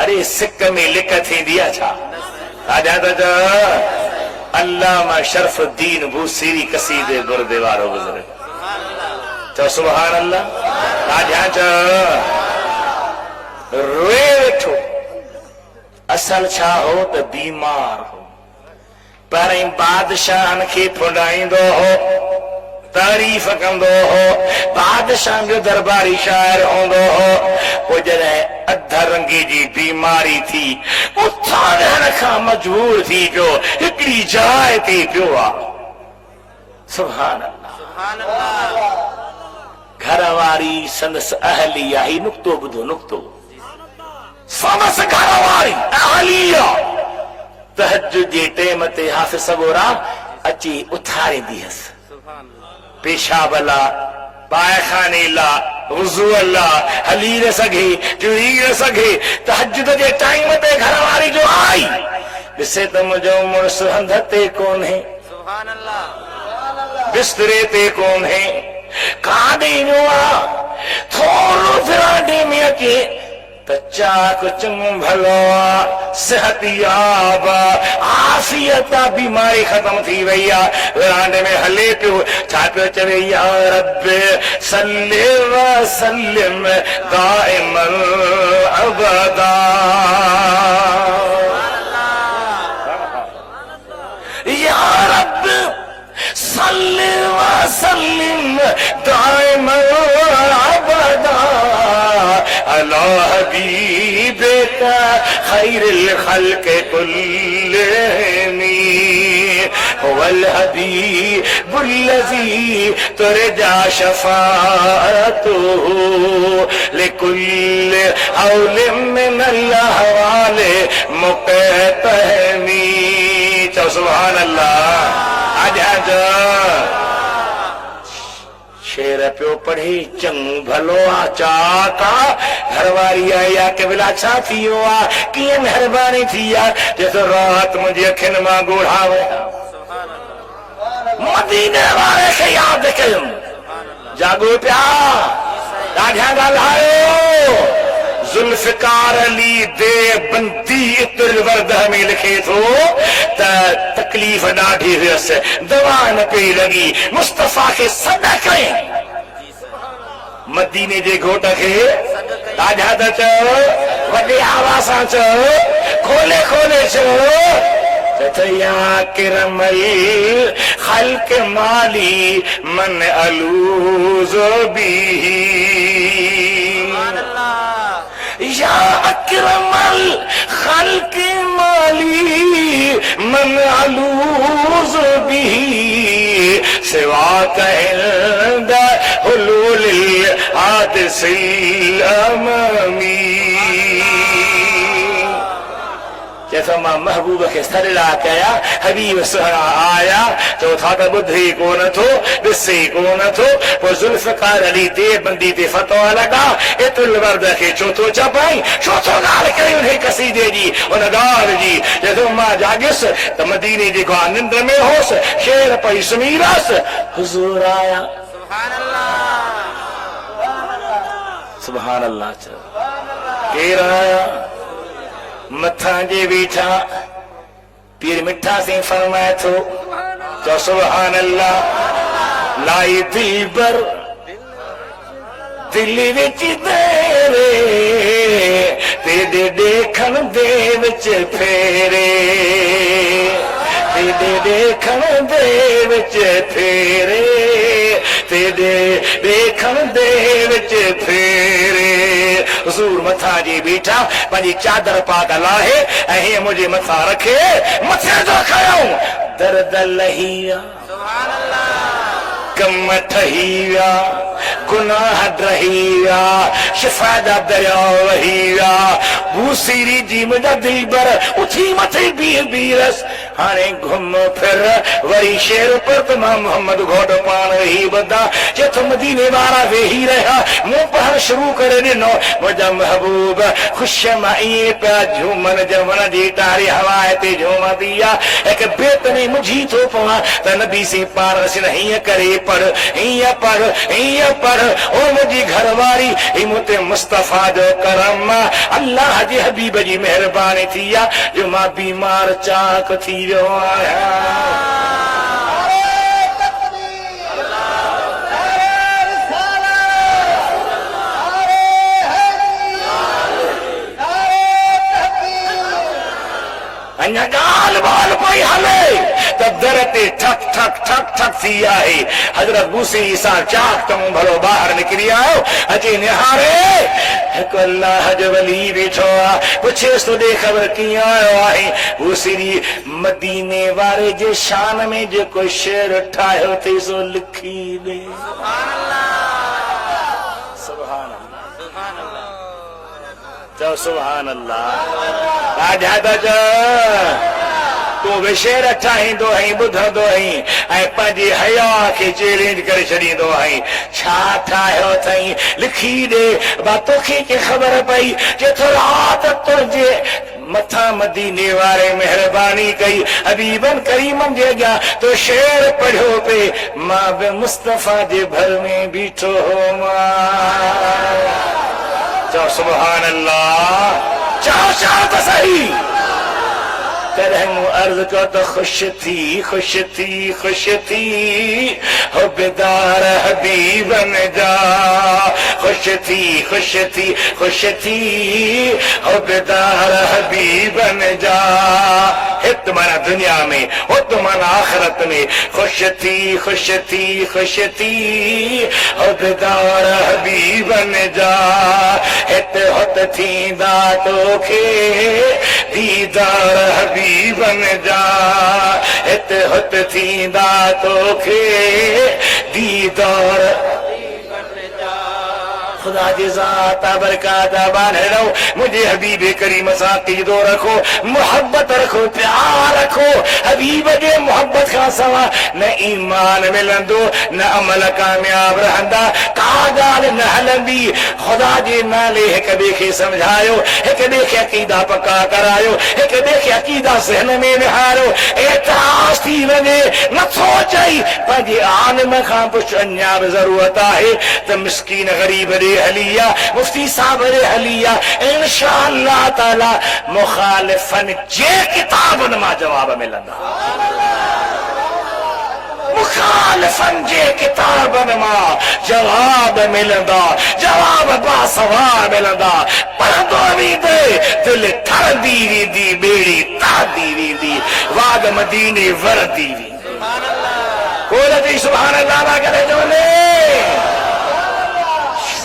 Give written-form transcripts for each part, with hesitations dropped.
अरे सिक में लिख थी दिया छा आजा तो अल्लामा शरफुद्दीन बूसीरी कसीदे गुरदे वारो गुजरे तो सुभान अल्लाह आजा तो रोए वेठो असल छा हो तो बीमार हो पर बादशाह के फुडाइंदो हो तारीफ कंदो हो बादशाह जो दरबारी शायर होंदो हो वो जॾहिं अध रंगी जी बीमारी थी उथां रहण खां मजबूर थी पियो हिकिड़ी जाइ ते पियो आहे सुभान अल्लाह घर वारी संदसि अहलिया ही नुक्तो ॿुधो नुक्तो संदसि घर वारी अहलिया तहज्जुद जे टेम ते हाफ़िज़ सबोरा अची उथारींदी हुअसि पेशाब ला पायखाने ला वुज़ू ला हली न सघे जुड़ी न सघे तहज्जुद जे टाइम ते घर वारी जो आई ॾिसे त मुंहिंजो मुड़ुसु हंध ते कोन्हे सुभान अल्लाह बिस्तरे ते कोन्हे काॾे ईंदो आहे थोरो फिरांडे में अचे त चाक चङो भलो आहे सिहतयाब आफ़ियत बीमारी ख़त्म थी वई आहे विरांडे में हले पियो छा पियो चवे या रब सल्लि व सल्लिम दाइमन अबदा या रब सल्लि व सल्लिम दाइमन अबदा अला हबीबिका खैरुल खल्क़ कुल्लिहिम वल हबीबुल्लज़ी तुरजा शफ़ाअतुहु लिकुल्लि हौलिन मिनल अहवालि मुक़तहमी चओ सुभान अल्लाह आजा शेर पियो पढ़े चङो भलो आ चाका घरवारी आया के बिला छा थियो आ कीअं महिरबानी थी आ जैसे रात मुंहिंजी अखियुनि मां ॻोढ़ा विया मदीने वारे खे यादि कयुमि जागो पिया ॾाढा ॻाल्हायो जुल्फकार अली देवबंदी इतुल वर्दह में लिखे थो त तकलीफ़ ॾाढी हुयसि दवा न पई लॻी मुस्तफ़ा खे सॾ कयईं मदीने जे घोट खे ॾाढा त चओ वॾे आवाज़ सां चओ खोले खोले चओ या किरमल खल्क माली मन अलूज़ो बिही या अकरमल खल्क माली मन अलूज़ बिही सिवा कहद हुलूल हादिसिल अमामी जैसा मां महबूब के सल्ला कया हबीब सुहरा आया चौथा त ॿुधे कोन थो ॾिसे कोन थो पोइ जुल्फकार अली देवबंदी ते फतवा लॻा इतुल वर्द खे छो थो चपाई छो थो ॻाल्हि कई उन कसीदे जी उन ॻाल्हि जी जॾहिं मां जाॻियुसि त मदीने जी का निंड में होसि शेर पई सुम्ही रहियसि हुज़ूर आया सुभान अल्लाह चओ केरु आया मथा जे बीठा पीर मिठा से फरमाए थो चो सुभान अल्लाह लाई दिलबर दिल विच तेरे तेरे देखण दे विच फेरे तेरे देखण दे विच फेरे तेरे देखण दे विच फेरे हुज़ूर मथा जी बीठा पंहिंजी चादर पाक लाहे ऐं मुंहिंजे मथां रखे मथे जो खयों दर्द लही विया कम ठही विया गुनाह ड्रही विया शिफ़ा जा दरिया वही विया बूसीरी जी मुंहिंजा दिलबर उथी मथे बीह बीहसि हाणे घुम फिर वरी शेर पर त मां मोहम्मद घोट पाण ही बदा जे तो मदीने वारा वेही रहा मुंह पढ़ण शुरू करे ॾिनो मुंहिंजा महबूब ख़ुशि मां ईअं पिया झूमन जमन जी टारी हवा ते झूमंदी आहे हिकु बेत में मुंझी थो पवां त नबी सी पाण सिन हीअं करे पढ़ हीअं पढ़ हीअं पढ़ ओ मुंहिंजी घरवारी ही मूं ते मुस्तफ़ा जो करम अल्लाह जे हबीब जी महिरबानी थी आहे जो मां बीमार चाक थी वियो आहियां अञा ॻाल्हि ॿाल्हि पई हले त दर ते ठक ठक ठक ठक थी आहे हज़रत मूसी ईसा चाक तऊं भलो ॿाहिरि निकिरी आयो अचे निहारे हिकु अल्लाह जो वली वेठो आहे पुछेसि तो ॾे ख़बर कीअं आयो आहे मूसी मदीने वारे जे शान में जेको शेर ठाहियो अथई सो लिखी ॾे चओ सुभान अल्लाह आजा त तूं बि शेर ठाहींदो आहीं ॿुधंदो आहीं ऐं पंहिंजी हया खे चैलेंज करे छॾींदो आहीं छा ठाहियो अथई लिखी ॾे बा तोखे के ख़बर पई जेको राति तुंहिंजे मथा मदीने वारे महिरबानी कई हबीबन करीमन जे अॻियां तो शेर पढ़ियो पे मां बि मुस्तफ़ा जे भर में बीठो हो चओ सुभान अल्लाह चओ चओ त सही कॾहिं मूं अर्ज़ कयो त ख़ुशि थी हो बेदार हबीबन जा ख़ुशि थी हो बेदार हबीबन जा हित माना दुनिया में हुत माना आख़िरत में ख़ुशि थी हो बेदार हबीबन जा हित हुत थींदा तोखे दीदार हबीबन जा हित हुत थींदा तोखे दीदार खुदा जी ज़ात बरकात बान रहो मुझे हबीब करीम सां क़ीदो रखो मोहब्बत रखो प्यार रखो हबीब जे मोहब्बत खां सवा न ईमान मिलंदो न अमल कामयाब रहंदा का ॻाल्हि न हलंदी खुदा जे नाले हिक ॿिए खे समझायो हिक ॿिए खे अक़ीदा पका करायो हिक ॿिए खे अक़ीदा ज़हन में विहारियो एतिराज़ थी वञे नथो चई पंहिंजे आलिम खां पुछ अञा बि ज़रूरत आहे त मिस्कीन ग़रीब ॾे हलिया मुफ्ती साहब रे हलिया इंशाअल्लाह ताला मुखालिफन जे किताबन मां जवाब मिलंदा मुखालिफन जे किताबन मां जवाब मिलंदा जवाब बासवार मिलंदा पढ़ंदो वेंदे दिलि ठरंदी वेंदी ॿेड़ी तादी वेंदी वाग मदीने वरदी वेंदी कोन चई सुभान अल्लाह ना करे चवंदे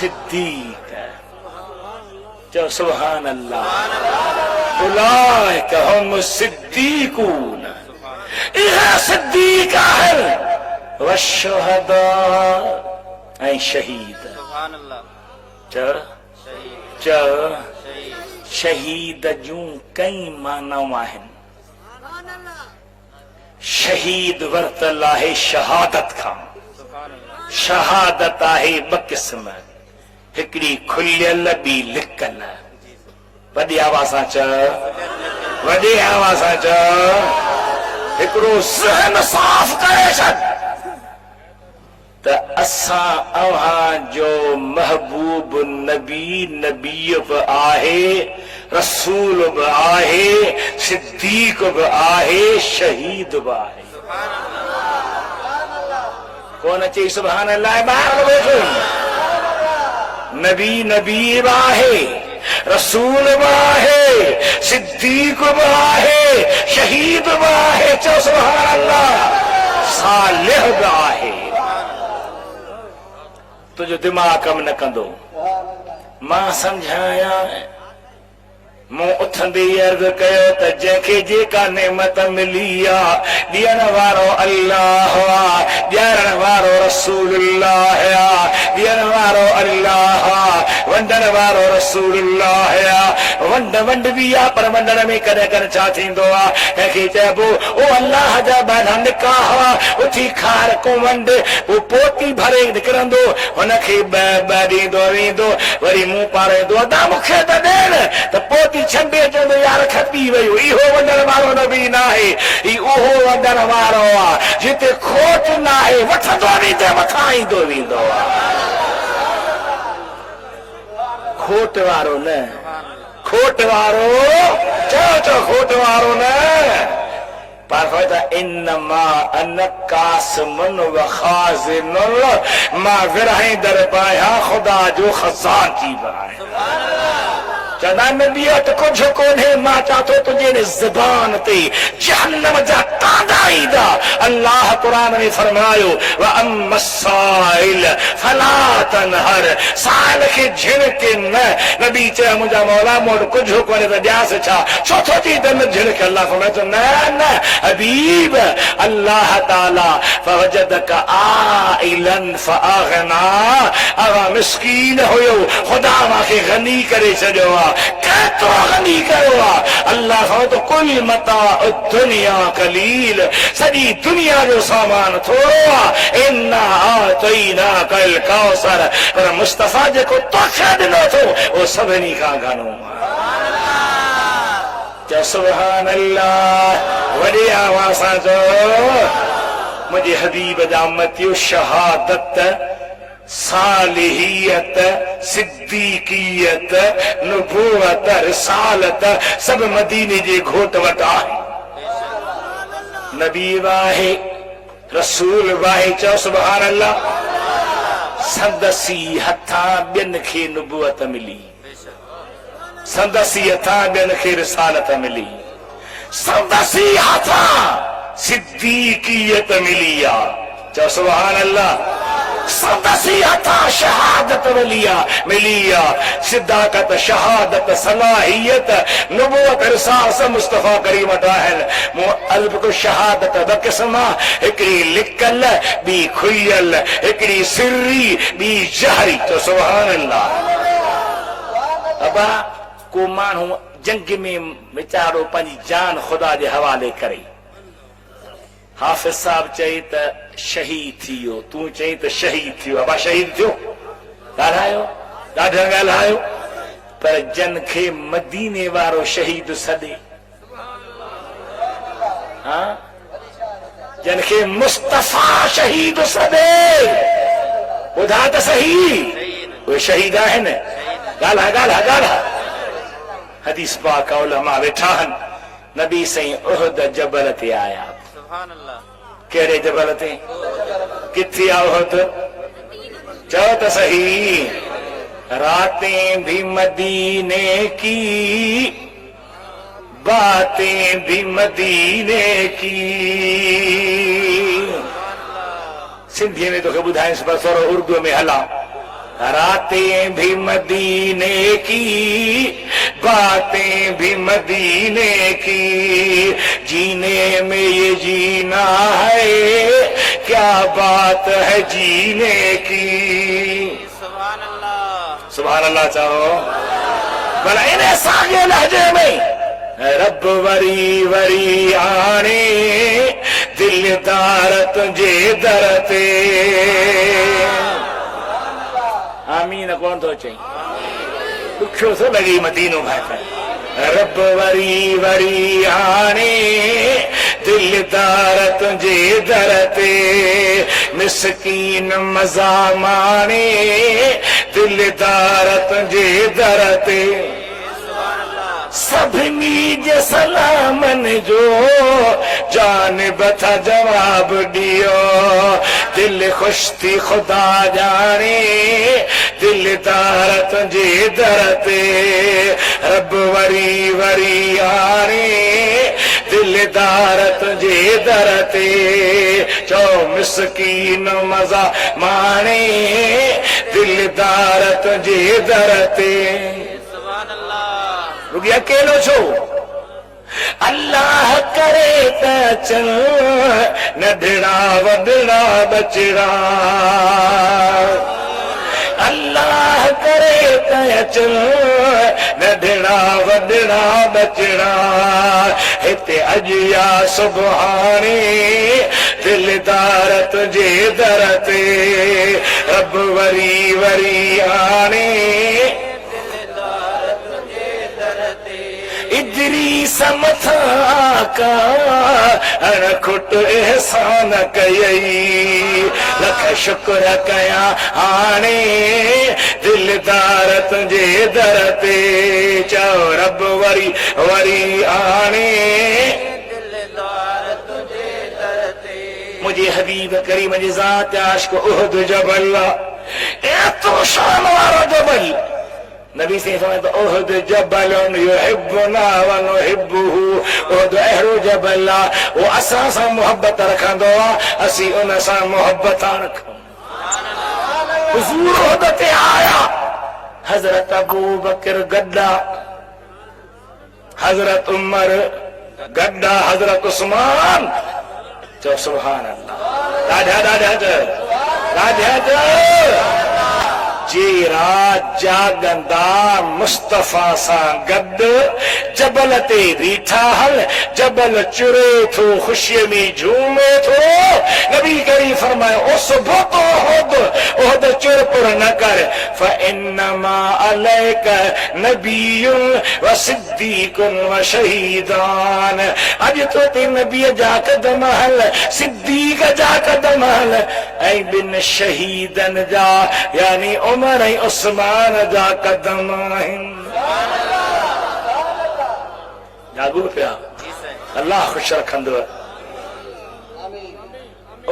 सिद्दीक चओ सुभान अल्लाह उलाइक हुम सिद्दीकून इहे सिद्दीक आहिनि वशुहदा ऐं शहीद चओ शहीद जूं कई मानाऊं आहिनि शहीद वरतल आहे शहादत खां शहादत आहे ॿ क़िस्म हिकिड़ी खुलियल ॿी लिकल वॾी आवाज़ सां चओ वॾी आवाज़ सां चओ हिकिड़ो ज़हन साफ़ करे छॾ त असां अव्हां जो महबूब नबी नबी बि आहे रसूल बि आहे सिद्दीक बि आहे शहीद बि आहे कोन चई सुभान अल्लाह ॿाहिरि वेठो नबी नबी बि आहे रसूल बि आहे सिद्दीक बि आहे शहीद बि आहे चओ सुभान अल्लाह सालिह बि आहे तुंहिंजो दिमाग़ कम न कंदो मां सम्झाया मूं उथंदे अर्ज़ कयो त जंहिंखे जेका नेमत मिली आहे ॾियण वारो अल्लाह आहे ॾियण वारो रसूलुल्लाह आहे ॾियण वारो अल्लाह आहे वंडण वारो रसूलुल्लाह है। वंड वंड भी आ पर वंडण में कदे कदे छा थींदो आ कंहिंखे चइबो ओ अल्लाह जा ॿाहिरां निकाह उथी खार को वंड वो पोती भरे निकिरंदो हुनखे ॿ ॾींदो वेंदो वरी मुंहुं पाराईंदो अदा मूंखे त ॾियण त पोती छंडे चवंदो यार खपी वियो इहो वंडण वारो नबी न आहे ही उहो वंडण वारो आहे जिते खोट न आहे वठंदो वेंदो मथां ईंदो वेंदो आहे खोट वारो न खोट वारो चओ खोट वारो न पर फरमाता इन्नमा अन कासिमुन व खाज़िनुल मां विरहाई दरबाया खुदा जो खजान की बराए चवंदा नबी त कुझु कोन्हे मां चवां थो तुंहिंजे ज़बान ते जहन्नम जा तांदा ईंदा अल्लाह क़ुर में फरमायो व अम्मा साइल फला तनहर साइल खे झिड़के न नबी चयो मुंहिंजा मौला मूं वटि कुझु कोन्हे त ॾियासि छा छो थो थी त न झिड़के अल्लाह फरमायो न न हबीब अल्लाह ताला फवजदक आइलन फअगना अवा मिस्कीन हुयो ख़ुदा मूंखे गनी करे छॾियो आहे केतिरो गनी कयो आहे अल्लाह तो कुल मता दुनिया कलील सॼी दुनिया जो सामान थोरो आहे इन्ना आतैना कल कौसर पर मुस्तफ़ा जेको तोखे ॾिनो थो उहो सभिनी खां घणो आहे सुभान अल्लाह वॾी आवाज़ सां चओ मुंहिंजे हबीब जा उम्मतियो शहादत सालिहियत सिद्दीकियत नुबुवत रिसालत सब मदीने जे घोट वटि आहे नबी वाहे रसूल वाहे चओ सुभान अल्लाह संदसी हथां ॿियनि खे नुबुवत मिली संदसी हथां ॿियनि खे रिसालत मिली संदसी हथां सिद्दीकियत मिली आहे चओ सुभान अल्लाह संदसी हथां शहादत मिली आहे सिद्दाकत शहादत सलाहियत नुबुवत रिसालत मुस्तफ़ा करीम वटि आहिनि मूं अलबतो शहादत ॿ क़िस्म हिकिड़ी लिकल ॿी खुलियल हिकिड़ी सिरी ॿी जहरी तो सुभान अल्लाह अबा को माण्हू जंग में वीचारो पंहिंजी जान ख़ुदा जे हवाले करे हाफ़िज़ साहब चई त शहीद थी वियो तूं चई त शहीद थी वियो अबा शहीद थियो ॻाल्हायो ॾाढा ॻाल्हायो पर जन खे मदीने वारो शहीद सॾे हा जन खे मुस्तफ़ा शहीद सॾे ॿुधा त सही उहे शहीद आहिनि ॻाल्हा ॻाल्हा ॻाल्हा हदीस पाक उलमा वेठा आहिनि नबी साईं उहद जबल ते आया कहिड़े जबल ते किथे आ उहद चओ त सही रातें भी मदीने की बातें भी मदीने की सिंधी में तोखे ॿुधाइसि बसि और उर्दू में हला रातें भी मदीने की बातें भी मदीने की जीने में ये जीना है क्या बात है जीने की सुभान अल्लाह चाहो भला इन्हें सागे लहजे में रब वरी वरी आने दिलदार तुझे दर ते आमीन कौन तो चई दुखियो थो लॻे मदीनो भाई रब वरी वरी आने दिलदार तुझे दर ते मिसकीन मज़ा माणे दिलदार तुझे दर ते सभिनी जे सलामन जो जान बथा जवाब दियो दिल खुश थी खुदा जाने दिलदार तुझे दर ते रब वरी वरी आने दिलदार तुझे दर ते चो मिसकीन मज़ा माणे दिलदार तुझे दर ते रुगी अकेलो छो अल्लाह करे त चल नंढड़ा वॾड़ा बचड़ा अल्लाह करे तचल नंढड़ा वॾड़ा बचड़ा हिते अॼु या सुभाणे दिलदार तुंहिंजे दर ते रब वरी वरी आणे इदरीस मथा का अणखुट एहसान कयई लख शुक्र कया हाणे दिलदार तुंहिंजे दर ते चओ रब वरी वरी आणे मुझे हबीब करीम जी ज़ात आशिक़ उहद जबल एतिरो शान वारो जबल नबी से फरमाया उहद जबलन युहिब्बुना व नुहिब्बुहु उहद अहिड़ो जबल वो असां सां मोहब्बत रखंदो असीं उन सां मोहब्बत रखूं हुज़ूर उहद ते आया हज़रत अबू बकर गड्डा हज़रत उमर गड्डा हज़रत उस्मान चो सुभान अल्लाह राजा राजा राजा जे रात जागंदा मुस्तफा सां गॾु जबल ते बीठा हल जबल चुरे थो ख़ुशीअ में झूमे थो नबी करीम फरमायो ओ सुबुह तो ओहद चुर पुर न कर फइन्नमा अलैक नबियुन व सिद्दीकुन व शहीदान अॼु तो ते नबीअ जा कदम हल सिद्दीक जा कदम हल ऐं ॿिन शहीदन जा यानी उमर ऐं उस्मान जा कदम आहिनि जागो पिया अल्लाह ख़ुश रखंदो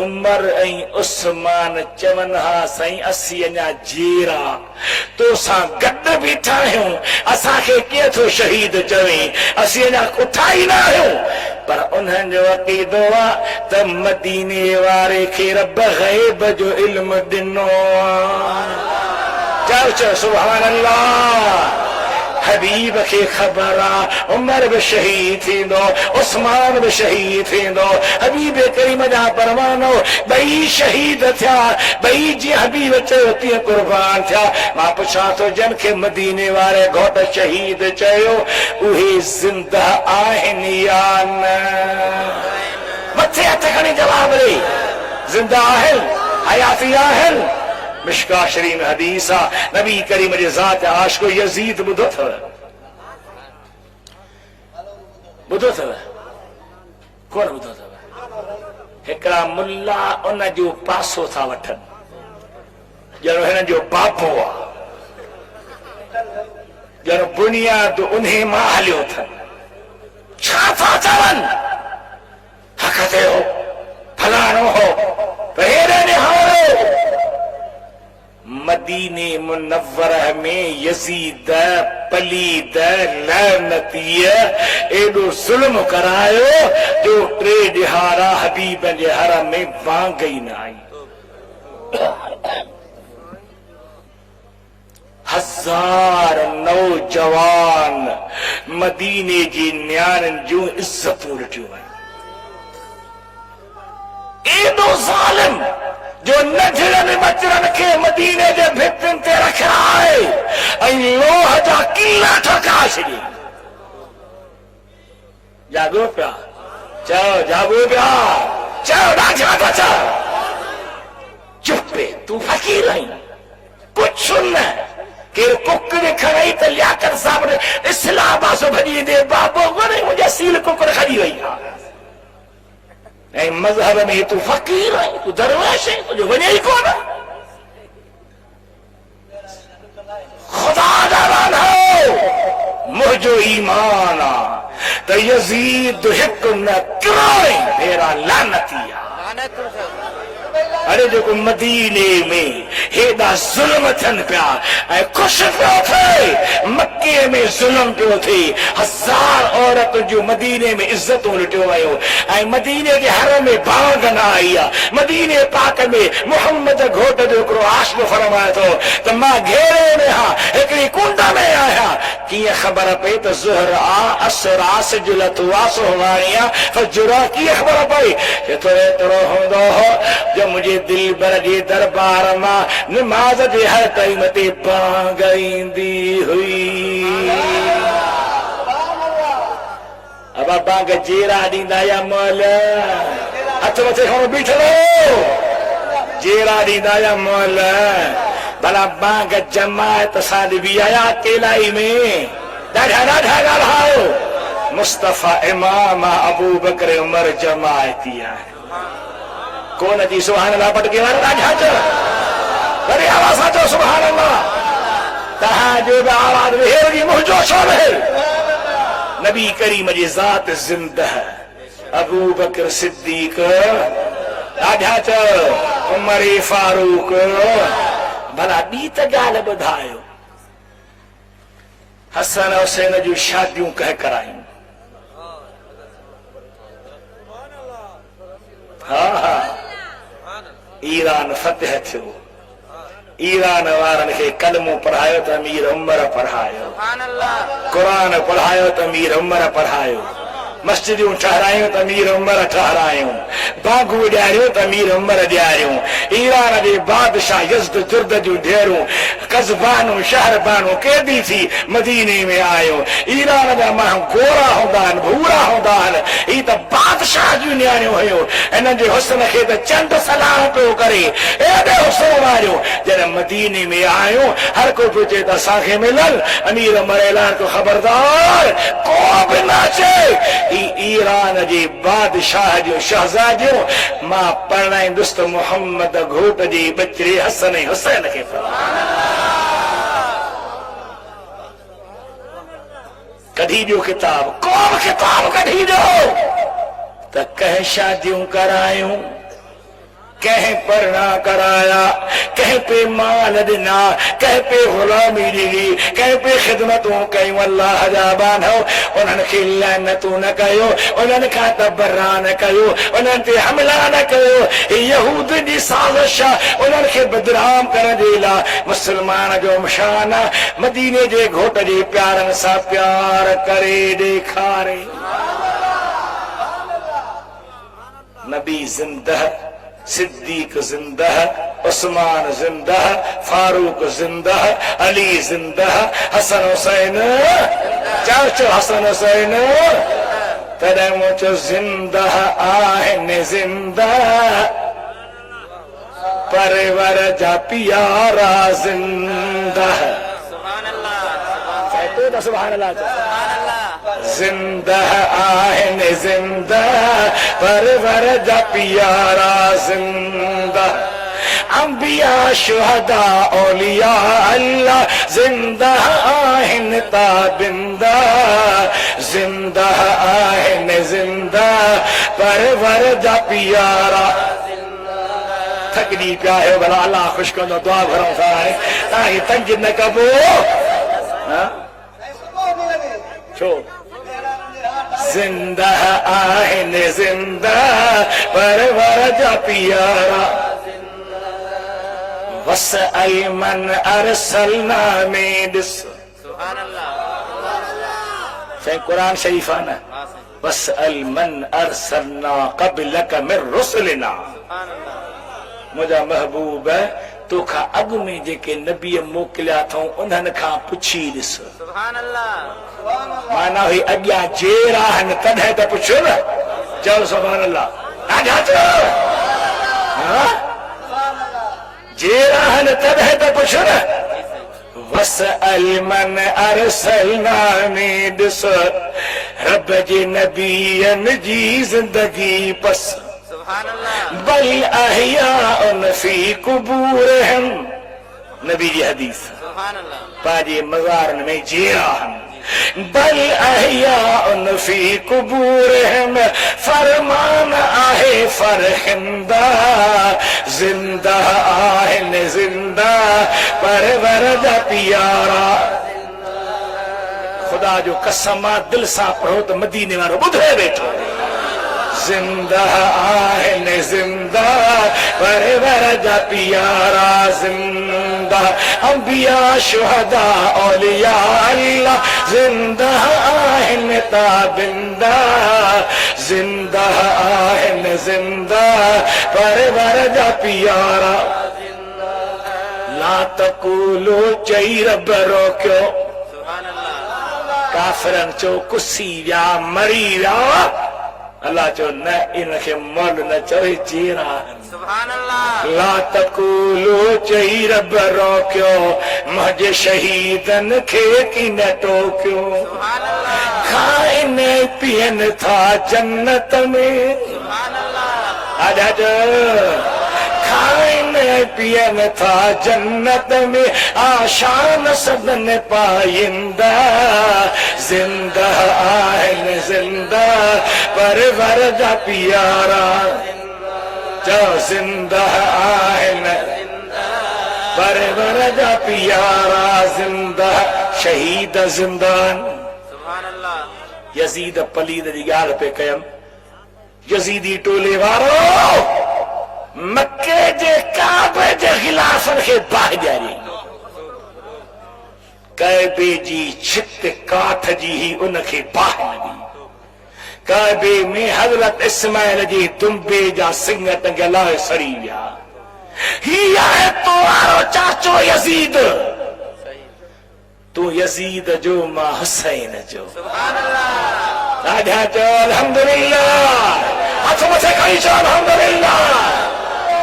उमर ऐं उस्मान चवनि हा साईं असीं अञा जेरा तोसां गॾु बीठा आहियूं असांखे कीअं थो शहीद चवे असीं अञा उठा ई न आहियूं पर उन्हनि जो अक़ीदो आहे त मदीने वारे खे रब ग़ैब जो इल्म ॾिनो चओ चओ सुभान अल्लाह हबीब खे ख़बर आहे उमर बि शहीद थींदो उस्मान बि शहीद थींदो हबीब करीम जा परवानो ॿई शहीद थिया ॿई जीअं हबीब चयो तीअं क़ुर्बान थिया मां पुछां थो जिन खे मदीने वारे घोट शहीद चयो उहे ज़िंदा आहिनि या न मथे हथ खणी जवाब ॾे ज़िंदा आहिनि हयाती आहिनि मिशका शरीफ हदीस नबी करीम जी ज़ात आशिक़ यज़ीद ॿुधो अथव कोन ॿुधो अथव हिकिड़ा मुल्ला उन जो पासो था वठनि ॼणो हिन जो बाबो आहे ॼणो बुनियाद उन मां हलियो अथनि छा था चवनि हक़ ते हो फलाणो हो हेॾे निहारो मदीने मुनव्वरह में यज़ीद पलीद लानतीअ एॾो ज़ुल्म करायो जो 3 ॾिहाड़ा हबीब जे हरम में वांग ई न आई 1000 नौजवान मदीने जी न्याणियुनि जूं इज़तूं लुटियूं एॾो ज़ालिम जो नंढड़नि बचड़नि खे मदीने जे भितियुनि ते रखिया आहे ऐं लोह जा कीला ठका छॾी जागो पिया चओ जागो पिया चओ ॾाढा था चओ चुपे तूं फ़क़ीर आहीं कुझु न केरु कुकड़ खणई त लियाकत साहब ने इस्लाम पासो भॼी ईंदे बाबो वणे मुंहिंजा सील कुकड़ खणी वई आहे ऐं मज़हब में तूं फ़क़ीर आहीं तूं दरवेश आहीं तुंहिंजो वञे ई कोन ख़ुदा जा नाला मुंहिंजो ईमान आहे त यज़ीद हिकु न करोड़ भेरा लानती आहे अरे जेको मदीने में हेॾा ज़ुल्म थियनि पिया ऐं ख़ुशि पियो थिए मके में ज़ुल्म पियो थिए 1000 औरत जूं मदीने में इज़तूं लुटियो वियो ऐं मदीने जे हर में बाग न आई आहे मदीने पाक में मुहम्मद घोट जो हिकिड़ो आशिक़ फरमाए थो त मां घेरे में हा हिकिड़ी कुंड में आहियां कीअं ख़बर पई त ज़ुहर आ असर आ सिजलत आ सुहवाणी आ फजर आ कीअं ख़बर पई जो एतिरो हूंदो हो जो मुंहिंजे दिल भर जे दरबार मां निमाज़ जे हर टाइम ते बांग ईंदी हुई। अब बांग जेरा ॾींदा या मोल हथ मथे खणो बीठो जेरा ॾींदा या मोल भला बांग जमायत सां ॾिबी आया अकेलाई में ॾाढा ॾाढा ॻाल्हायो मुस्तफ़ा इमाम अबू बकर उमर जमायती आहे कोन जी सुभान अल्लाह पटके वारा ॾाढा चओ वरी आवाज़ सां चओ सुभान अल्लाह तव्हांजो बि आवाज़ वेहर मुंहिंजो छो वेहर नबी करीम जी ज़ात ज़िंदह अबू बकर सिद्दीक ॾाढा चओ उमर फारूक भला ॿी त ॻाल्हि ॿुधायो हसन हुसैन जूं शादियूं कंहिं करायूं हा हा ईरान फतेह थियो ईरान वारनि खे कलमो पढ़ायो त अमीर उमर पढ़ायो क़ुरान पढ़ायो त अमीर उमर पढ़ायो मस्जिदूं ठहरायूं त अमीर उमर ठहरायूं बागू ॾियारियूं त अमीर उमर ॾियारियूं ईरान जे बादशाह यज़्द जुर्द जूं ढेरूं कज़बानूं शहरबानूं कैदी थी मदीने में आयो ईरान जा माण्हू गोरा हूंदा आहिनि भूरा हूंदा आहिनि ही त बादशाह जूं न्याणियूं हुयूं हिननि जे हुस्न खे त चंड सलाम पियो करे एॾे हुस्न वारियूं जॾहिं मदीने में आहियूं हर को पियो चए त असांखे मिलनि अमीर उमर ऐलान कयो ख़बरदार को बि न अचे ईरान जे बादशाह जूं शहज़ादियूं मां परणाईंदुसि त मोहम्मद घोट जे बचड़े हसन ऐं हुसैन खे कढी ॾियो किताब को बि किताब कढी ॾियो त कंहिं शादियूं करायूं कंहिं परना कराया कंहिं पे माल ॾिना कंहिं पे ग़ुलामी ॾिनी कंहिं पे ख़िदमतूं कयूं अल्लाह जा बानो उन्हनि खे लानतूं न कयो उन्हनि खां तबरा न कयो उन्हनि ते हमला न कयो यहूद जी साज़िश उन्हनि खे बदनाम करण जे लाइ मुस्लमान जो शान मदीने जे घोट जे प्यारनि सां प्यार करे ॾेखारे नबी ज़िंदह सिद्दीक जिंदह उस्मान जिंदह फारूक जिंदह अली जिंदह हसन हुसैन चाचो हसन हुसैन तॾहिं मूं चयो जिंदह आहिनि जिंदह परवर जा प्यारा जिंदह सुभान अल्लाह जिंदह आहिनि जिंदह परवर जा प्यारा जिंदह अंबिया शुहदा औलिया अल्लाह जिंदह आहिनि ताबिंदा जिंदह आहिनि जिंदह परवर जा प्यारा थकड़ी पिया आहियो भला अल्लाह ख़ुशि कंदो दुआ घुरूं था तव्हांखे तंग न कबो जिंदह आहिनि जिंदह परवर जा प्यारा वस मन अरसलना में ॾिस साईं क़ुरान शरीफ़ आहे न वस मन अरसलना क़ब्लक मिन रुसलिना मुंहिंजा महबूब तोखां अॻु में जेके नबीअ मोकिलिया अथऊं उन्हनि खां पुछी ॾिस माना हुई अॻियां जेर आहिनि तॾहिं त पुछो न चओ सुभान अल्लाह ॾाढा चओ जेर आहिनि तॾहिं त पुछो न वस मन अरसलना में ॾिस रब जे नबीअनि जी ज़िंदगी पस बल अहयाउन फी कुबूरहिम नबी जी हदीस पाजे मज़ारनि में जेरा बल अहयाउन फी कुबूरहिम फरमान आहे फरखिंदा जिंदा आहिनि जिंदा परवर जा प्यारा खुदा जो कसम आहे दिल सां पढ़ो त मदीने वारो ॿुधे वेठो जिंदा आहिनि जिंदा परवर जा प्यारा जिंदा अंबिया शुहदा औलिया अल्लाह जिंदा आहिन ताबिंदा जिंदा आहिन जिंदा परवर जा पियारा ला तकूलो चई रब रोकियो काफिरन चो कुसी विया मरी विया अल्लाह चो न इनखे मोल न चवे चीरा ला तकूलो चई रब रोकियो मुझे शहीदन खे की न टोकियो खाइने पियन था जन्नत में आजा खाइने पियन था जन्नत में आशान सदन पाइंदा जिंदा आहिन जिंदा परवर जा पियारा जो जिंदा आहिन परवर जा पियारा जिंदा शहीद जिंदान यजीद पलीद जी ॻाल्हि पे कयम यजीदी टोले वारो मक्के जे काबे जे खिलाफन के बाहि ॾियारी काबे जी छित काठ जी ही उनखे बाहि न ॾी काबे में हज़रत इस्माइल जी दुंबे जा सिंग टंगियल सड़ी विया ही आहे तो वारो चाचो यजीद तू यजीद जो मां हुसैन जो ॾाढा चओ अल्हम्दुलिल्लाह हथ मथे खणी चओ अल्हम्दुलिल्लाह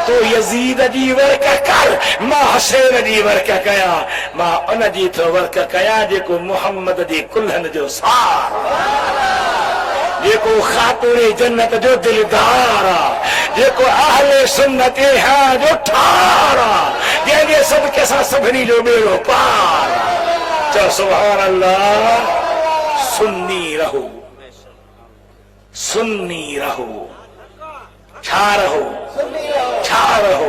तो यजीद जी वर्क कर मां हुसैन जी वर्क कया मां उन जी तो वर्क कया जेको मुहम्मद जी कुल्हन जो सार जेको खातून जन्नत जो दिलदार जेको अहले सुन्नत हा जो ठार जंहिंजे सदके सां सभिनी जो बेड़ो पार चओ सुभान अल्लाह सुन्नी रहो सुन्नी रहो छा रहो छा रहो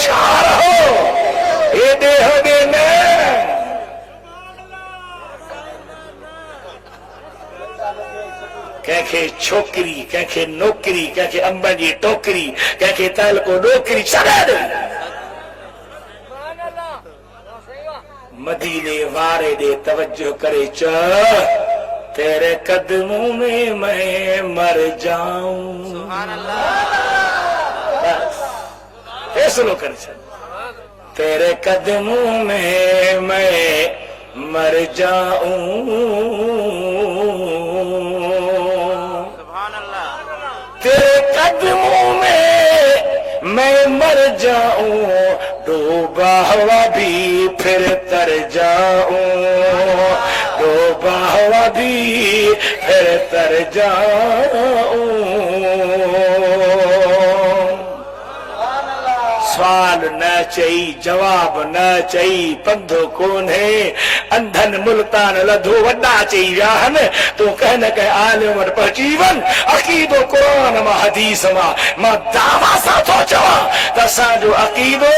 छा रहो हेॾे होॾे न कंहिंखे छोकिरी कंहिंखे नौकिरी कंहिंखे अंब जी टोकरी कंहिंखे तल को डोकरी छॾे मदीने वारे ॾे तवज्जो करे चओ तेरे कदमों में मैं मर जाऊं फैसलो कर तेरे कदमों में मैं मर जाऊं तेरे कदमों में मैं मर जाऊं डूबा हुआ भी फिर तर जाऊं डूबा हुआ भी फिर तर जाऊं सवाल न चई जवाब न चई पंधो कोन्हे अंधन मुल्तान लधो वॾा चई विया आहिनि तूं कंहिं न कंहिं आलिम वटि पहुची वञ अक़ीदो क़ुरान मां हदीस मां दावा सां थो चवां त असांजो अक़ीदो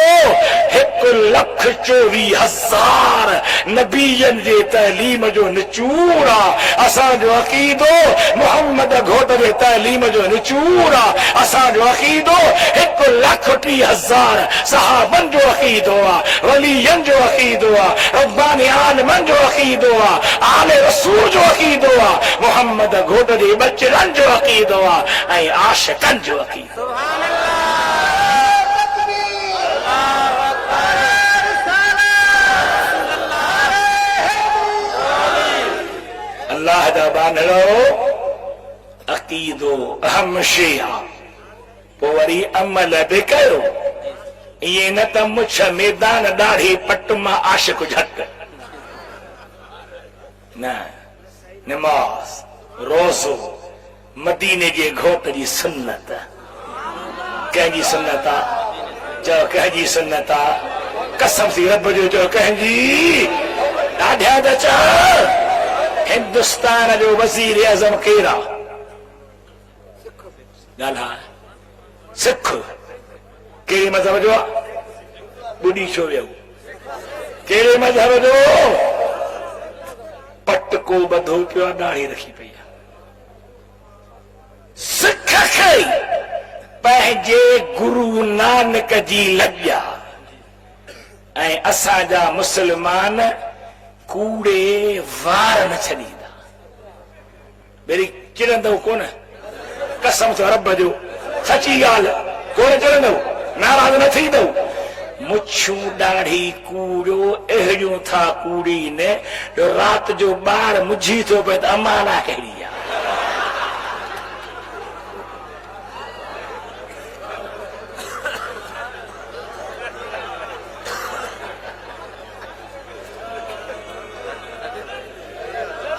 1,24,000 नबीयनि जे तइलीम जो निचूड़ आहे असांजो अक़ीदो मुहम्मद घोट जे तइलीम जो निचूड़ आहे असांजो अक़ीदो 1,30,000 सहाबन जो अक़ीदो आहे वलीयन जो अक़ीदो आहे रब्बानी आलिमन जो अक़ीदो आहे आले रसूल जो अक़ीदो आहे मुहम्मद घोट जे बचड़नि जो अक़ीदो आहे ऐं आशिकन जो अक़ीदो अल्लाह जा बांधड़ो अक़ीदो अहम शइ आहे पोइ वरी अमल बि कयो ये न त मुछ मैदान दाढ़ी पट मां आशिक झट न नमाज रोज़ो मदीने जे घोट जी सुन्नत कंहिंजी सुन्नत आहे चओ कंहिंजी सुन्नत आहे कसम सी रब जो चओ कंहिंजी ॾाढा त चओ हिंदुस्तान जो वज़ीर आज़म केरु आहे ॻाल्हा सिख कहिड़े मज़हब जो आहे ॿुॾी छो वियो कहिड़े मज़हब जो पटको ॿधो पियो आहे ॾाढ़ी रखी पई आहे सिख खे पंहिंजे गुरु नानक जी लॻ ऐं असांजा मुस्लमान कूड़े वार न छॾींदा मेरी चिड़ंदव कोन कसम तो रब जो सची ॻाल्हि कोन चिड़ंदव नाराज़ न थींदव मुछूं ॾाढी कूड़ो अहिड़ियूं था कूड़ी ने जो रात जो ॿार मुझी थो पए त अमाना कहिड़ी आहे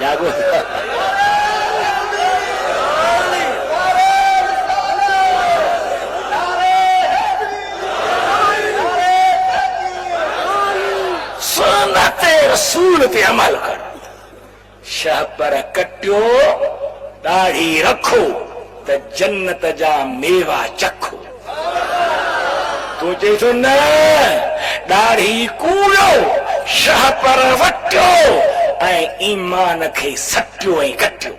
जागो रसूल ते अमल कर शाह पर कटियो दाढ़ी रखो त जन्नत जा मेवा चखो तू चई थो न दाढ़ी कूड़ो शाह पर वटियो ऐं ईमान खे सटियो ऐं कटियो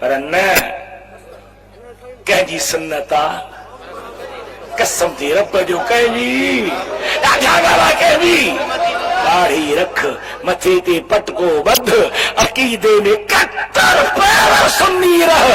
पर न कंहिंजी सुन्नत आहे कसम थी रब जो कंहिंजी ॾाढा ॻाल्हि कंहिंजी दाढ़ी रख मथे ते पटको बध अकीदे में कतर पैर सुन्नी रह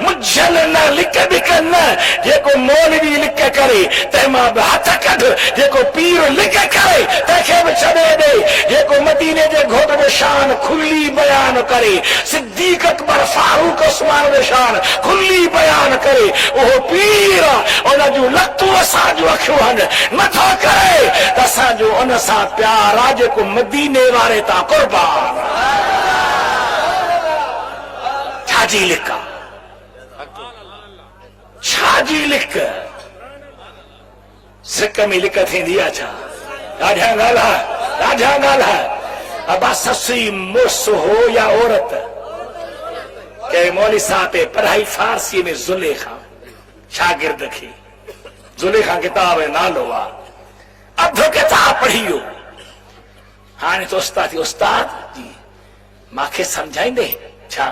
मुझल न लिक बिक न जेको मौलवी लिक करे तंहिंमां बि हथ कढ जेको पीर लिक करे तंहिंखे बि छॾे ॾे जेको मदीने जे घोट में शान खुली बयान करे सिद्दीक अकबर फारूक उस्मान में शान खुली बयान करे उहो पीर उन जूं लतूं असां जूं अखियूं आहिनि नथो करे त असांजो उन सां प्यार आहे जेको मदीने वारे तां कुर्बान छाजी लिक छाजी लिक सिक में लिक थींदी आहे छा ॾाढा ॻाल्हि अबा ससुई मुड़स हो या औरत के मौली साहब पढ़ाई फारसी में ज़ुलेखा शागिर्द खे ज़ुलेखा किताब जो नालो आहे अधु किताब पढ़ियो हाणे तो उस्ताद जी मांखे समझाईंदे छा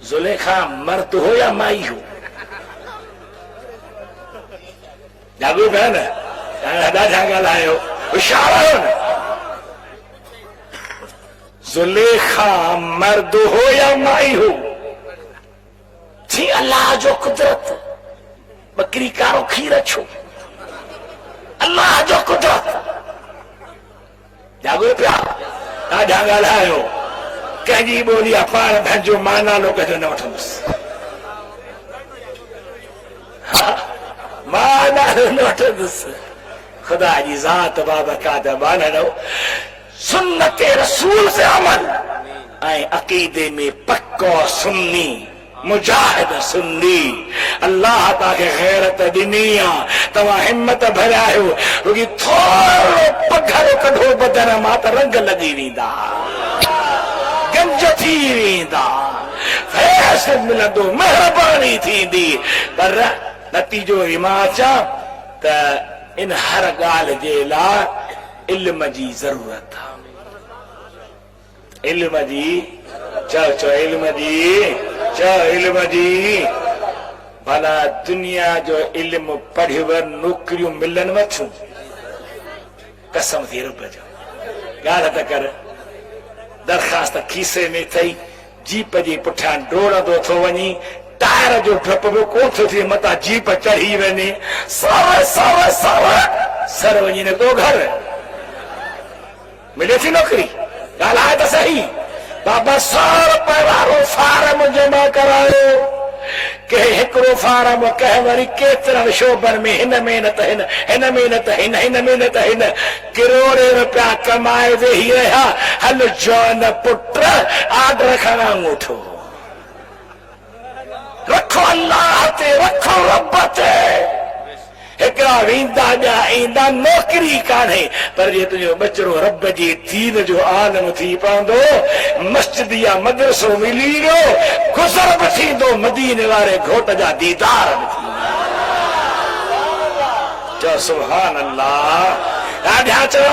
ज़ुलेखा मर्द हो या माई हो जागो पिया न ॾाढा ॻाल्हायो होशियार आहियो न ज़ुलेखा मर्द हो या माई हो थी अल्लाह जो कुदरत बकरी कारो खीर छो अल्लाह जो कुदरत जागो पिया ॾाढा ॻाल्हायो कंहिंजी ॿोली आहे पाण पंहिंजो माना लोक जो न वठंदुसि हा माना न वठंदुसि खुदा जी ज़ात बाबरकात बानड़ो सुन्नत रसूल से अमल ऐं अक़ीदे में पक्को सुन्नी मुजाहिद सुन्नी अल्लाह तव्हांखे गैरत ॾिनी आहे तव्हां हिम्मत भरियायो रुॻी थोरो पघर कढो बदन मां त रंग लॻी वेंदा गंज थी वेंदा फैज़ मिलंदो महिरबानी थींदी पर नतीजो मां चवां त इन हर ॻाल्हि जे लाइ इल्म जी ज़रूरत आहे इल्म जी चओ इल्म जी भला दुनिया जो इल्म पढ़िव नौकरियूं मिलन वठूं कसम थी रब जो ॻाल्हि त कर दरख़्वास्त खीसे में थई जीप जे पुठियां डोड़ंदो थो वञी टायर जो डप बि कोन थो थिए मथां जीप चढ़ी वञे सर वञी निकितो घर मिले थी नौकरी ॻाल्हाए त सही बाबा 100 रुपए वारो फार्म जमा करायो के हिकिड़ो फार्म कंहिं वरी केतिरनि शोबनि में हिन में न त हिन हिन में न त हिन हिन में न त हिन किरोड़े रुपया कमाए वेही रहिया हल जौन पुट आर्डर खण अंगूठो रखो अल्लाह ते रखो रब ते हिकिड़ा वेंदा ॿिया ईंदा नौकरी कान्हे पर जे तुंहिंजो बचड़ो रब जी दीन जो आलम थी पवंदो मस्जिद या मदरसो मिली वियो गुज़र बि थींदो मदीने वारे घोट जा दीदार बि थींदा चओ सुभान अल्लाह ॾाढा चओ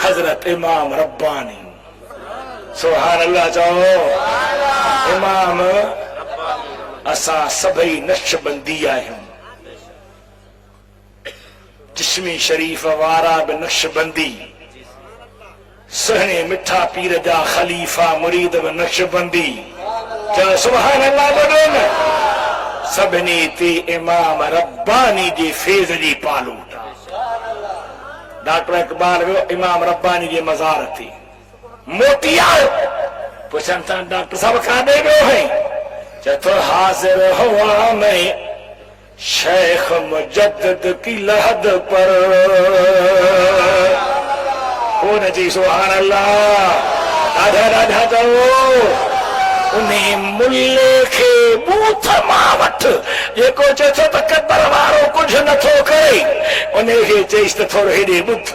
हज़रत इमाम रब्बानी सुभान अल्लाह चओ इमाम असां सभई नक्शबंदी आहियूं जिस्मी शरीफ वारा बि नक्शबंदी सहने मिठा पीर जा खलीफा मुरीद व नक्शबंदी चलो सुभान अल्लाह बोलो न सभिनी ते इमाम रब्बानी जे फैज़ जी पालूटा डॉक्टर इकबाल वियो इमाम रब्बानी जे मज़ार थी मोती आयो पुछन था डॉक्टर साहब काॾे वियो है चतो हाज़िर हुआ में शेख मुजद्दिद की लहद पर कौन जी सुभान अल्लाह राधा राधा चओ उन्हें मुल्ले खे बूथ मां वठ जेको चए थो त कबर वारो कुझु नथो करे उन्हें खे चईस त थोरो हेॾे ॿुध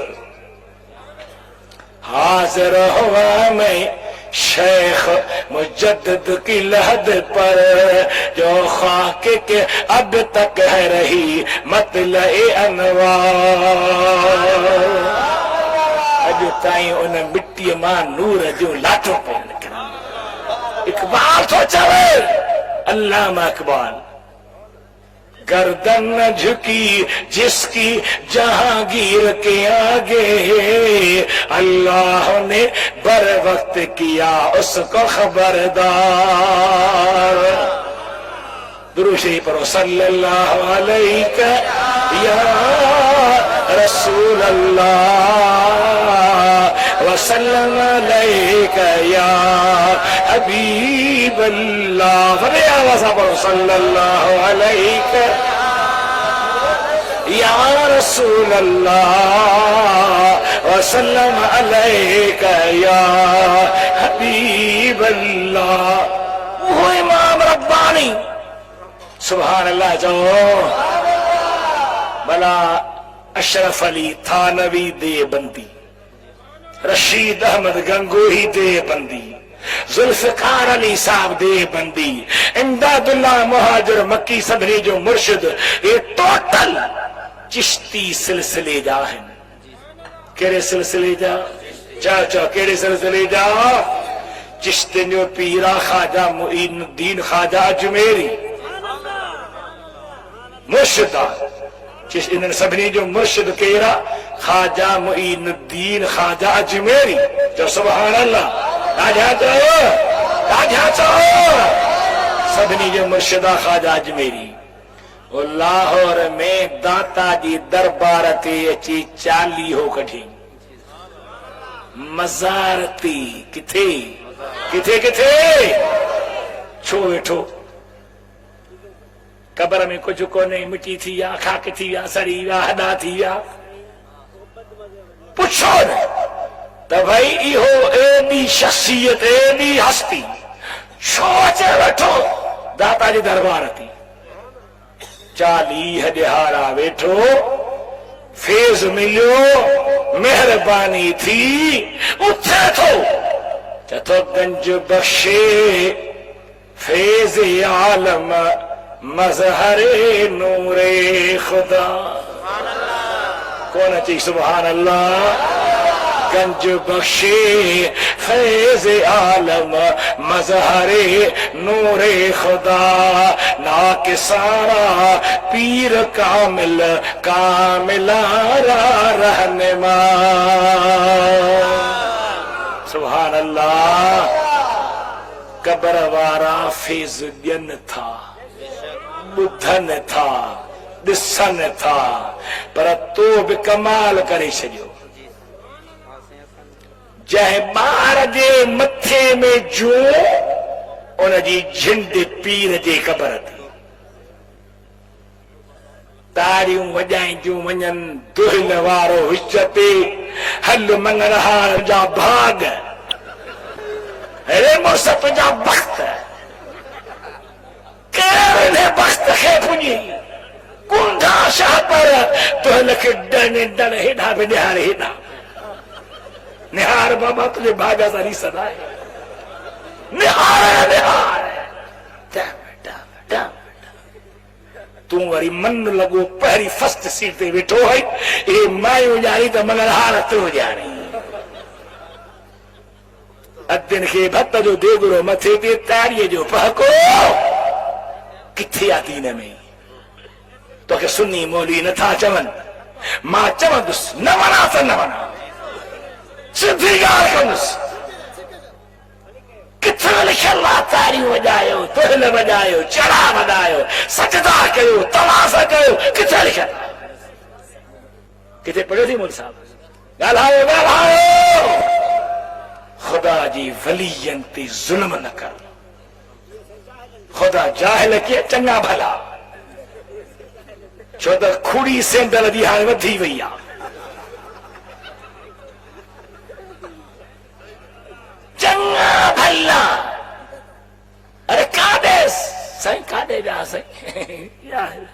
हाज़िर हुआ में शेख मुजद्दिद की लहद पर जो खाके के अब तक है रही मतलए अनवार अॼु ताईं उन मिट्टीअ मां नूर जूं लाटो पिया निकिरनि इकबाल थो चवे अल्लामा इकबाल गर्दन न झुकी जिसकी जहांगीर के आगे अल्लाह ने बर वक्त किया उसको खबरदार दुरूशी पढ़ो सल्लल्लाहु अलैहि या रसूल अल्लाह वसल्लम अलैका या हबीब अल्लाह फरे आवाज़ पढ़ो सल्लल्लाहु अलैका या रसूल अल्लाह वसल्लम अलैका या हबीब अल्लाह वो इमाम रब्बानी सुभान अल्लाह जो भला अशरफ अली थानवी देवबंदी रशीद अहमद गंगोही देवबंदी जुल्फकार अली साहब देवबंदी इमदादुल्लाह मुहाजिर मक्की सदरी जो मुर्शिद ये टोटल चिश्ती सिलसिले जा आहिनि कहिड़े सिलसिले जा चओ कहिड़े सिलसिले जा चिश्तियुनि जो पीरा ख्वाजा मुईनुद्दीन ख्वाजा अजमेरी मुर्शिद इन्हनि सभिनी जो मुर्शिद केरा ख्वाजा मुईनुद्दीन ख्वाजा अजमेरी जो सुभान अल्लाह राजा चओ सभिनी जो मुर्शिदा ख्वाजा अजमेरी लाहौर में दाता जी दरबार ते अची चालीहो कढी मज़ार ते किथे किथे किथे छो वेठो कबर में कुछ कोने मिट्टी थी या खाक थी या सड़ी या हदा थी या पुछो न त भाई इहो एडी शख्सियत एडी हस्ती छो अचे वेठो दाता जी दरबार थी 40 ॾिहाड़ा वेठो फैज़ मिलियो मेहरबानी थी उथे थो चथो गंज बख्शे फैज़ आलम मज़हरे नूरे खुदा कौन अची सुभान अल्लाह गंज बख्शे फैज़ आलम मज़हरे नूरे खुदा ना किसारा पीर कामिल कामिलारा रहनुमा सुभान अल्लाह कबर वारा फैज़ ॾियनि था ॿुधनि था ॾिसनि था पर तो बि कमाल करे छॾियो जंहिं ॿार जे मथे में जूं उनजी झिंड पीर जे कबर ते तारियूं वॼाइजूं वञनि दुहिल वारो विच ते हल मंगलहार जा भाग अरे मुड़स तुंहिंजा बख़्त केरु बख़्त खे पुॼी कुंडा शाह पर दुहिल खे डण हेॾा बि ॾियारे हेॾा निहार बाबा तुझे भागा सारी सदा है निहार निहार तू वरी मन लगो पहरी फर्स्ट सीट ते वेठो है ए मायो जानी त मंगलहार तो जानी अदिन के भत जो देगुरो मथे ते तारीअ जो पहको किथे आती न में तो के सुन्नी मौली नथा चवन मां चवंदुसि न वणा त न वणा सिधी ॻाल्हि कंदुसि किथे लिखियल आहे तारियूं वॼायो तुहिल वॼायो चड़ा वॼायो सजदा कयो तवाफ़ कयो किथे लिखियल आहे किथे पढ़ियो थी मोदी साहब ॻाल्हायो ॻाल्हायो खुदा जी वलीयन ते ज़ुल्म न कर खुदा जाहिल खे चङा भला छो त खुड़ी सेंदल जी हाणे वधी वई आहे चङा भला अरे काॾे साईं काॾे विया साईं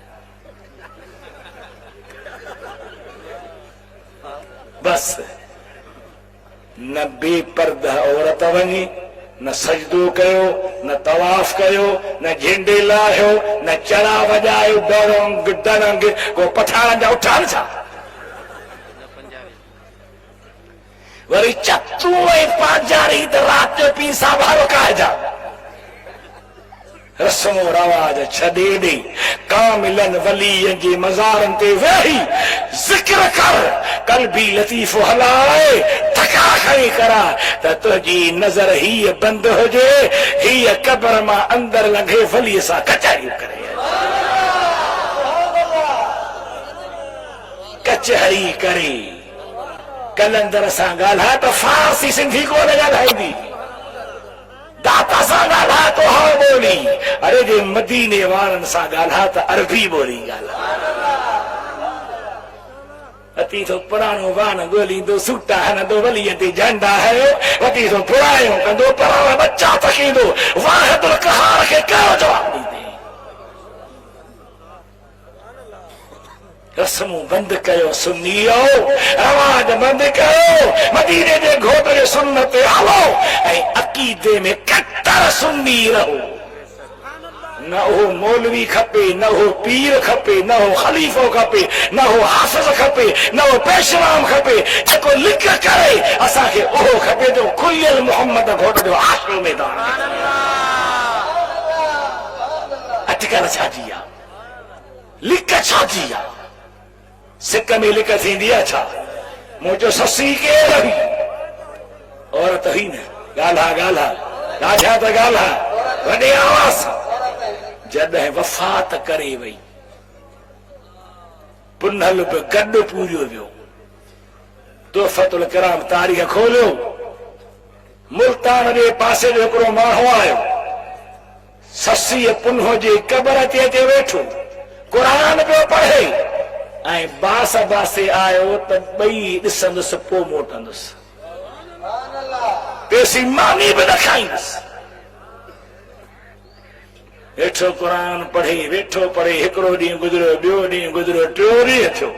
बस न बेपर्दा औरत वञी न सजदो कयो न तवाफ कयो न झंडे लाहियो न चड़ा वॼायो डरंग डरंग को पठाण जा उठान छा वरी चतू ऐं पांजारी त राति जो पी साभारो काइजा रस्मो रवाज छॾे ॾे कामिलन वलीअ जे मज़ारनि ते वेही ज़िक्र कर कल्बी लतीफ़ो हलाए थका खणी करा त तुंहिंजी नज़र हीअ बंदि हुजे हीअ क़ब्र मां अंदरि लंघे वलीअ सां कचहरियूं करे कचहरी करे कलंदर सां ॻाल्हाए त फारसी सिंधी कोन ॻाल्हाईंदी दाता सां ॻाल्हाए तो हा ॿोली अरे जे मदीने वारनि सां ॻाल्हाए त अरबी ॿोली ॻाल्हाए अती थो पुराणो वान ॻोल्हींदो सूटा हणंदो वलीअ ते झंडा हयो वती थो पुराणो कंदो पर बच्चा तकींदो वाहिदुल क़हार खे कहिड़ो जवाबु ॾींदे रस्मूं बंदि कयो सुन्नीयो रवाज बंदि कयो मदीने जे घोट जे सुन्नत ते हलो ऐं अक़ीदे में कट्टर सुन्नी रहो न हो मौलवी खपे न हो पीर खपे न हो खलीफ़ो खपे न हो हाफ़िज़ खपे न हो पेशवाम खपे जेको लिख करे असांखे उहो खपे जो खुलियल मोहम्मद घोट जो आशिक़ मैदान अटकल छाजी आहे लिक छाजी आहे सिक में लिक थींदी आहे छा मुंहिंजो ससी केर हुई औरत हुई न ॻाल्हा ॻाल्हा ॾाढा त ॻाल्हा वॾे आवाज़ सां जॾहिं वफ़ात करे वई पुनल बि गॾु पूरियो वियो तोहफ़तुल किराम तारीख़ खोलियो मुल्तान जे पासे जो हिकिड़ो माण्हू आयो ससीअ पुन्हो जे क़बर ते अचे वेठो क़ुरान पियो पढ़े ऐं बास बासे आयो त ॿई ॾिसंदुसि पोइ मोटंदुसि पेसी मानी बि न खाईंदुसि वेठो क़ुरान पढ़े वेठो पढ़े हिकिड़ो ॾींहुं गुज़रियो ॿियो ॾींहुं गुज़रियो टियों ॾींहुं थियो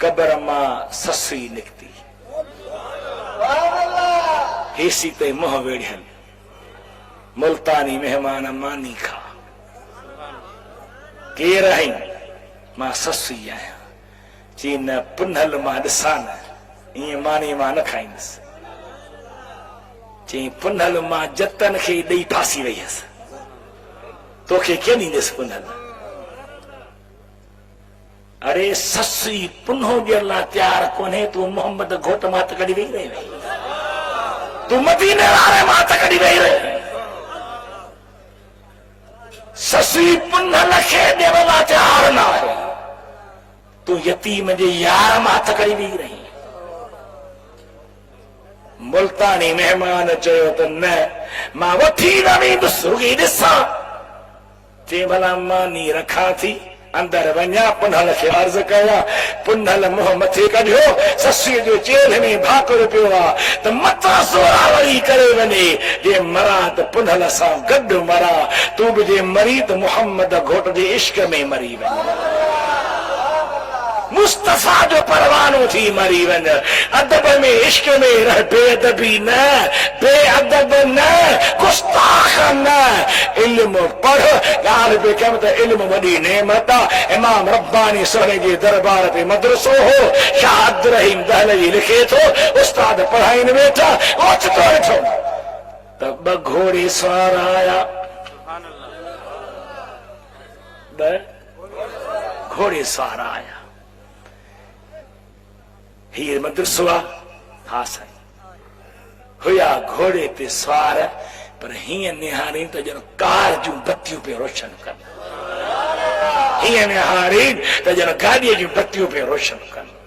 क़बर मां ससी निकिती हेसी ते मुंहुं वेढ़ियल मुल्तानी महिमान मानी खा केर आहीं मां ससी आहियां चई न पुनल मां ॾिसां न ईअं मानी मां न खाईंदुसि चई पुनल मां जतन खे ॾेई फासी वई हुयसि तोखे कीअं ॾींदुसि पुनल अरे ससी पुन्हो ॾियण लाइ तयारु कोन्हे तूं मोहम्मद घोट मां त कढी वेही रही तूं मदीने वारे मां त कढी वेही रही ससी पुनल खे ॾियण लाइ तयारु न आहे तूं यतीम जे यार मां त कढी वेही रही मुल्तानी महिमान चयो त न मां वठी न वेंदुसि रुॻी ॾिसां चई भला मानी रखां थी अंदर वञा पुनल खे अर्ज़ कया पुनल मुंहुं मथे कढियो ससीअ जो चेल में भाकुर पियो आहे त मथां ज़ोरावरी करे वञे जे मरां त पुनल सां गॾु मरां तूं बि जे मरी त मोहम्मद घोट जे इश्क में मरी वञ मुस्तफा जो परवानो थी मरी वञ अदब में इश्क में रह बेअदबी न बेअदब न गुस्ताख न इल्म पढ़ ॻाल्हि बि कयमि त इल्म वॾी नेमत आहे इमाम रब्बानी सोने जे दरबार ते मदरसो हो शाह अब्दुल रहीम दहलवी लिखे थो उस्ताद पढ़ाइनि वेठा ओचितो ॾिठो त ॿ घोड़े सवार आया ॿ घोड़े सवार आया हीअ मदरसो आहे हाँ साईं हुया घोड़े ते सवार पर हीअं निहारी त ॼण कार जूं बत्तियूं पे रोशन कनि हीअं निहारी त ॼण गाॾीअ जूं बत्तियूं पे रोशन कनि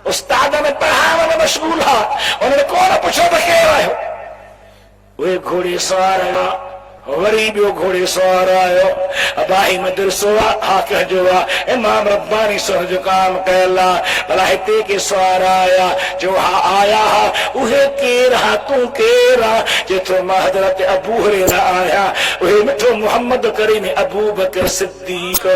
उस्ताद में पढ़ाइण में मशगूल हा उन्हनि कोन पुछो त केरु आहियो उहे घोड़े सवार आया वरी ॿियो घोड़े सवार आयो अबाही मदरसो हा कहजो आहे इमाम रब्बानी सोहर जो काम कयल आहे भला हिते के सवार आया जो हा आया हा उहे केर हा तूं केर आहे जेतिरो मां हज़रत अबू हुरैरा आया उहे मिठो मुहम्मद करीम अबू बकर सिद्दीक़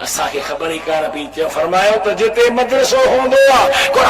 असांखे ख़बर ई कान पई थियो फरमायो त जिते मदरसो हूंदो आहे को